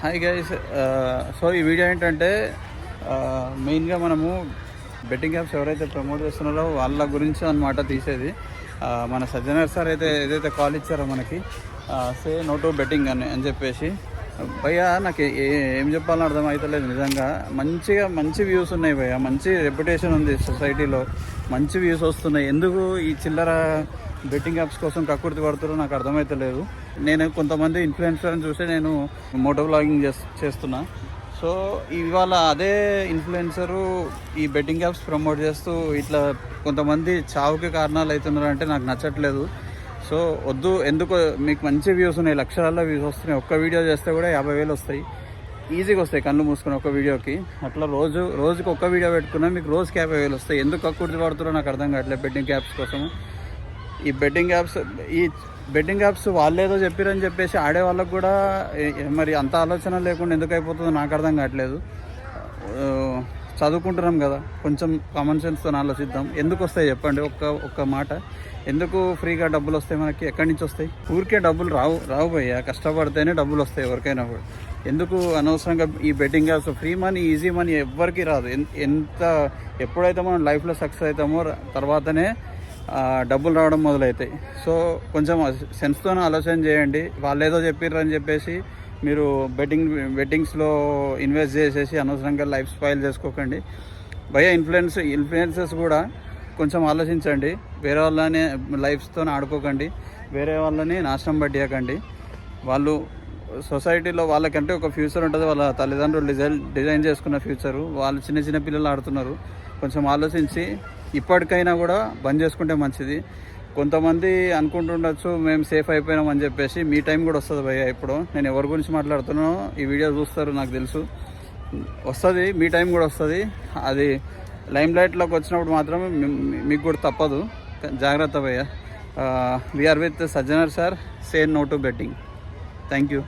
Hi guys. So ఈ video ఏంటంటే మెయిన్గా మనము బెట్టింగ్ యాప్స్ ఎవరైతే ప్రమోట్ చేస్తున్నారో వాళ్ళ గురించి అన్నమాట తీసేది. మన సజ్జనర్ సార్ అయితే ఏదైతే కాల్ ఇచ్చారో మనకి సే నో టు బెట్టింగ్ అని చెప్పేసి, భయ్యా నాకు ఏం చెప్పాలని అర్థమవుతలేదు నిజంగా. మంచి వ్యూస్ ఉన్నాయి భయ్యా, మంచి రెప్యుటేషన్ ఉంది సొసైటీలో, మంచి వ్యూస్ వస్తున్నాయి. ఎందుకు ఈ చిల్లర బెట్టింగ్ యాప్స్ కోసం కక్కుర్తి పడుతారో నాకు అర్థమవుతలేదు. నేను కొంతమంది ఇన్ఫ్లుయెన్సర్ని చూసి నేను మోటో వ్లాగింగ్ చేస్తున్నా. సో ఇవాళ అదే ఇన్ఫ్లుయెన్సరు ఈ బెట్టింగ్ యాప్స్ ప్రమోట్ చేస్తూ ఇట్లా కొంతమంది చావుకి కారణాలు అవుతున్నారు అంటే నాకు నచ్చట్లేదు. సో వద్దు. ఎందుకు మీకు మంచి వ్యూస్ ఉన్నాయి, లక్షల వ్యూస్ వస్తున్నాయి. ఒక్క వీడియో చేస్తే కూడా 50,000 వస్తాయి, ఈజీగా వస్తాయి కళ్ళు మూసుకుని ఒక వీడియోకి. అట్లా రోజుకి ఒక్క వీడియో పెట్టుకున్నా మీకు రోజుకి 50,000 వస్తాయి. ఎందుకు కక్కుర్తి పడుతున్నారో నాకు అర్థం కావట్లేదు బెట్టింగ్ యాప్స్ కోసం. ఈ బెట్టింగ్ యాప్స్ వాళ్ళేదో చెప్పారని చెప్పేసి ఆడే వాళ్ళకు కూడా మరి అంత ఆలోచన లేకుండా ఎందుకు అయిపోతుందో నాకు అర్థం కావట్లేదు. చదువుకుంటున్నాం కదా, కొంచెం కామన్ సెన్స్తో ఆలోచిద్దాం. ఎందుకు వస్తాయి చెప్పండి ఒక్క మాట. ఎందుకు ఫ్రీగా డబ్బులు వస్తాయి మనకి? ఎక్కడి నుంచి వస్తాయి? ఊరికే డబ్బులు రావు భయ్యా, కష్టపడితేనే డబ్బులు వస్తాయి ఎవరికైనా కూడా. ఎందుకు అనవసరంగా ఈ betting apps? Free money, easy money ఎవ్వరికి రాదు. ఎప్పుడైతే మనం లైఫ్లో సక్సెస్ అవుతామో తర్వాతనే డబ్బులు రావడం మొదలవుతాయి. సో కొంచెం సెన్స్తో ఆలోచన చేయండి. వాళ్ళు ఏదో చెప్పారు అని చెప్పేసి మీరు బెట్టింగ్స్లో ఇన్వెస్ట్ చేసేసి అనవసరంగా లైఫ్ స్పాయిల్ చేసుకోకండి భయ్యా. ఇన్ఫ్లుయెన్సర్స్ కూడా కొంచెం ఆలోచించండి. వేరే వాళ్ళని లైఫ్స్తో ఆడుకోకండి, వేరే వాళ్ళని నాశనం పట్టియకండి. వాళ్ళు సొసైటీలో వాళ్ళకంటే ఒక ఫ్యూచర్ ఉంటుంది, వాళ్ళ తల్లిదండ్రులు డిజైన్ చేసుకున్న ఫ్యూచరు. వాళ్ళు చిన్న పిల్లలు ఆడుతున్నారు. కొంచెం ఆలోచించి ఇప్పటికైనా కూడా బంద్ చేసుకుంటే మంచిది. కొంతమంది అనుకుంటుండొచ్చు మేము సేఫ్ అయిపోయినాం అని చెప్పేసి. మీ టైం కూడా వస్తుంది భయ్యా. ఇప్పుడు నేను ఎవరి గురించి మాట్లాడుతున్నానో ఈ వీడియో చూస్తారు నాకు తెలుసు. వస్తుంది, మీ టైం కూడా వస్తుంది. అది లైమ్ లైట్లోకి వచ్చినప్పుడు మాత్రం మీకు కూడా తప్పదు. జాగ్రత్త భయ్యా. We are with Sajjanar sir, say no to betting. Thank you.